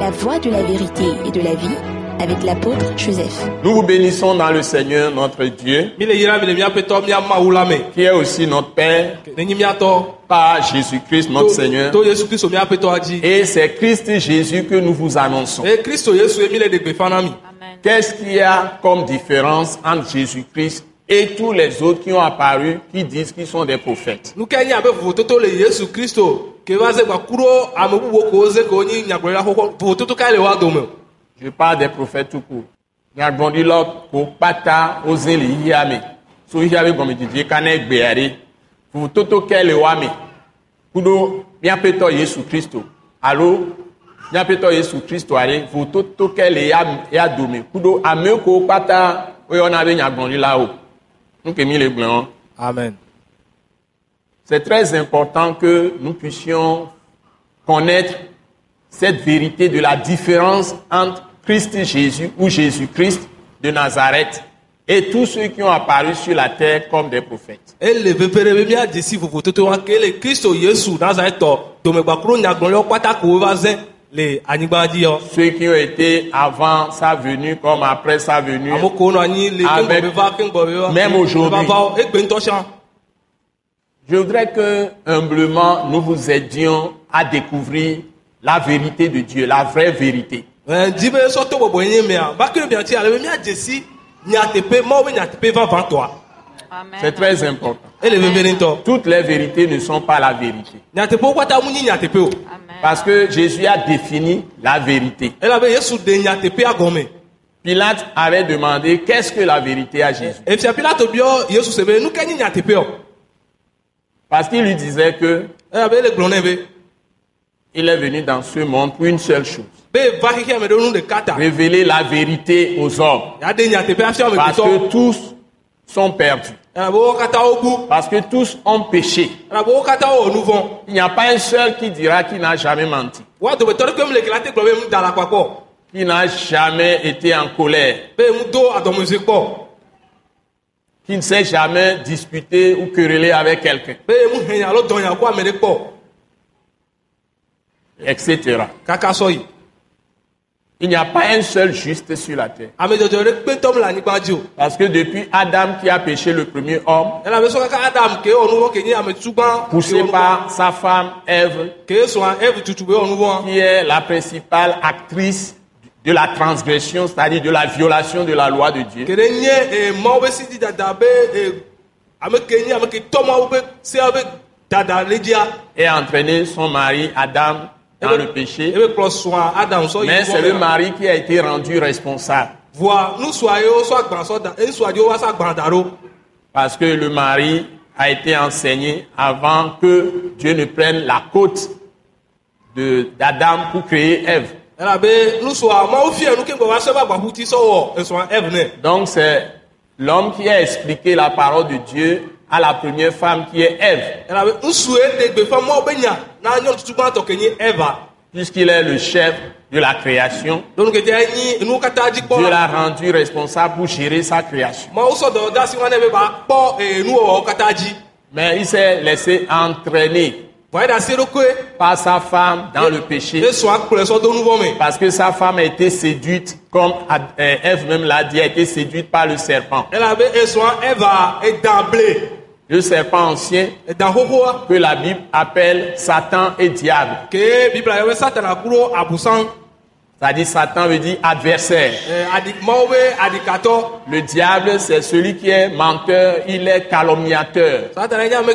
La voie de la vérité et de la vie avec l'apôtre Joseph. Nous vous bénissons dans le Seigneur notre Dieu, qui est aussi notre Père, par Jésus-Christ notre Seigneur. Et c'est Christ Jésus que nous vous annonçons. Qu'est-ce qu'il y a comme différence entre Jésus-Christ et tous les autres qui ont apparu, qui disent qu'ils sont des prophètes? Je parle des prophètes tout court. Allô? Bienpeto Yesu Christo ale vototo kele ya dome kudo ameko pata oyona be nyagbonri la o nke mi le blanc. Amen. C'est très important que nous puissions connaître cette vérité de la différence entre Christ Jésus ou Jésus-Christ de Nazareth et tous ceux qui ont apparu sur la terre comme des prophètes. Ceux qui ont été avant sa venue comme après sa venue, avec, même aujourd'hui. Je voudrais que humblement nous vous aidions à découvrir la vérité de Dieu, la vraie vérité. C'est très important. Toutes les vérités ne sont pas la vérité. Parce que Jésus a défini la vérité. Pilate avait demandé qu'est-ce que la vérité à Jésus. Parce qu'il lui disait que il est venu dans ce monde pour une seule chose: révéler la vérité aux hommes. Parce que tous sont perdus. Parce que tous ont péché. Il n'y a pas un seul qui dira qu'il n'a jamais menti, qui n'a jamais été en colère, qui ne s'est jamais disputé ou querellé avec quelqu'un, etc. Il n'y a pas un seul juste sur la terre. Parce que depuis Adam qui a péché le premier homme, poussé par sa femme Ève, qui est la principale actrice de la transgression, c'est-à-dire de la violation de la loi de Dieu, et a entraîné son mari Adam dans le péché. Mais c'est le mari qui a été rendu responsable. Parce que le mari a été enseigné avant que Dieu ne prenne la côte d'Adam pour créer Ève. Donc c'est l'homme qui a expliqué la parole de Dieu à la première femme qui est Ève. Puisqu'il est le chef de la création, Dieu l'a rendu responsable pour gérer sa création. Mais il s'est laissé entraîner par sa femme dans le péché, parce que sa femme a été séduite, comme Ève même l'a dit, a été séduite par le serpent. Le serpent ancien que la Bible appelle Satan et diable. C'est-à-dire Satan veut dire adversaire. Le diable, c'est celui qui est menteur, il est calomniateur. Calomniateur,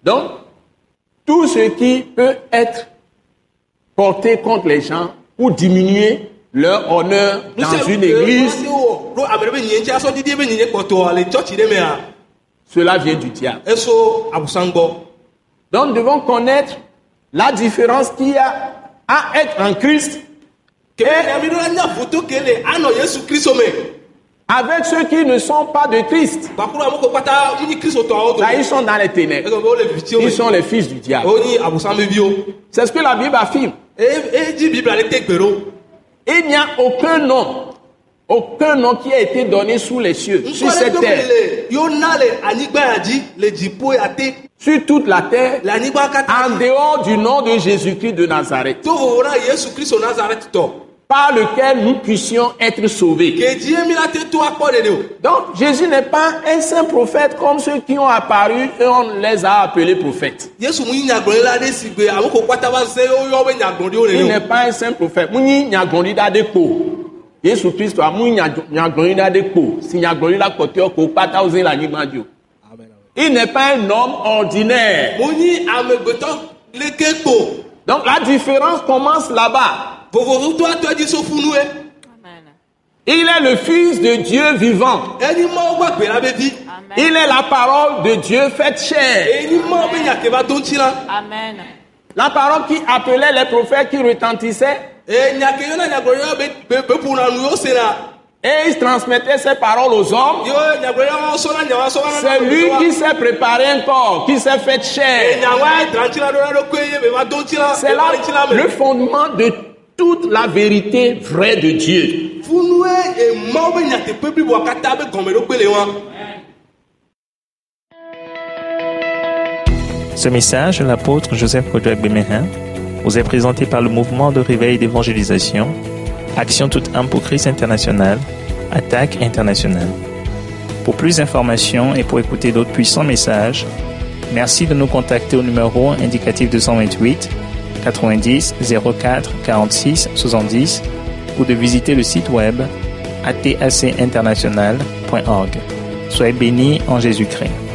donc, tout ce qui peut être porté contre les gens pour diminuer leur honneur dans une église, cela vient du diable. Donc nous devons connaître la différence qu'il y a à être en Christ avec ceux qui ne sont pas de Christ. Là, ils sont dans les ténèbres. Ils sont les fils du diable. C'est ce que la Bible affirme. Il n'y a aucun nom Aucun nom qui a été donné sous les cieux, sur cette terre, sur toute la terre, en dehors du nom de Jésus-Christ de Nazareth, par lequel nous puissions être sauvés. Donc Jésus n'est pas un saint prophète comme ceux qui ont apparu et on les a appelés prophètes. Il n'est pas un saint prophète. Jésus Christ a il n'est pas un homme ordinaire. Donc la différence commence là-bas. Il est le Fils de Dieu vivant. Il est la parole de Dieu faite chair. Amen. La parole qui appelait les prophètes qui retentissaient. Et il transmettait ses paroles aux hommes. C'est lui qui s'est préparé un corps, qui s'est fait chair. C'est là le fondement de toute la vérité vraie de Dieu. Ce message de l'apôtre Joseph Kodouak Bemehin vous est présenté par le mouvement de réveil d'évangélisation Action toute âme pour Christ international, Attaque internationale. Pour plus d'informations et pour écouter d'autres puissants messages, merci de nous contacter au numéro indicatif 228 90 04 46 70 ou de visiter le site web atacinternational.org. Soyez bénis en Jésus-Christ.